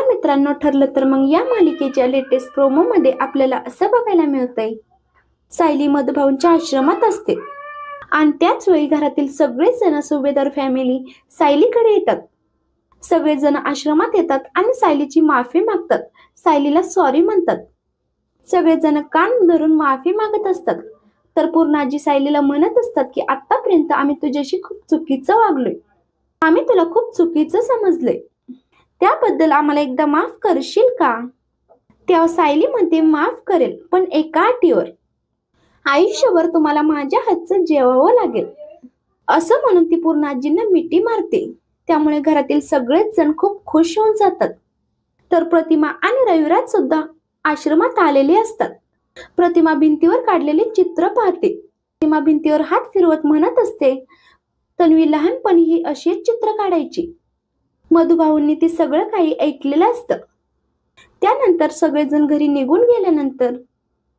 मित्रांनो, ठरलं तर मग या मालिकेच्या लेटेस्ट प्रोमो मध्ये आपल्याला असं बघायला मिळतंय, सायली मधुभाऊंच्या आश्रमात असते आणि त्याच वेळी घरातील सगळेच जण सुभेदार फॅमिली सायलीकडे येतात. सगळेजण आश्रमात येतात आणि सायलीची माफी मागतात, सायलीला सॉरी म्हणतात. सगळेजण कान धरून माफी मागत असतात. तर पूर्णाजी सायलीला म्हणत असतात की आतापर्यंत आम्ही तुझ्याशी खूप चुकीचं वागलोय, आम्ही तुला खूप चुकीचं समजलंय, त्याबद्दल आम्हाला एकदा माफ करशील का? तेव्हा सायली म्हणते माफ करेल, पण एका अटीवर, आयुष्यभर तुम्हाला माझ्या हातचं जेवावं लागेल. असं म्हणून ती पूर्णाजींना मिठी मारते. त्यामुळे घरातील सगळेच जण खूप खुश होऊन जातात. तर प्रतिमा आणि रविराज सुद्धा आश्रमात आलेले असतात. प्रतिमा भिंतीवर काढलेले चित्र पाहते. प्रतिमा भिंतीवर हात फिरवत म्हणत असते, तन्वी लहानपणी ही अशीच चित्र काढायची. मधुभाऊंनी ते सगळं काही ऐकलेलं असतं. त्यानंतर सगळेजण घरी निघून गेल्यानंतर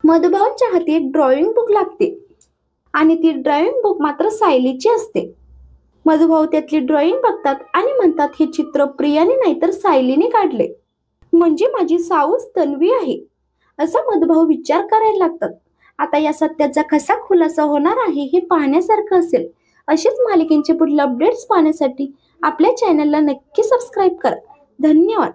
मधुभाऊंच्या हाती एक ड्रॉइंग बुक लागते आणि ती ड्रॉइंग बुक मात्र सायलीची असते. मधुभाऊ त्यातली ड्रॉइंग बघतात आणि म्हणतात, हे चित्र प्रियाने नाही तर सायलीने काढले, म्हणजे माझी साऊस तन्वी आहे. असा मधुभाऊ विचार करायला लागतात. आता या सत्याचा कसा खुलासा होणार आहे हे पाहण्यासारखं असेल. असेच मालिकेचे पुढील अपडेट्स पाहण्यासाठी आपल्या चॅनलला नक्की सबस्क्राईब करा. धन्यवाद.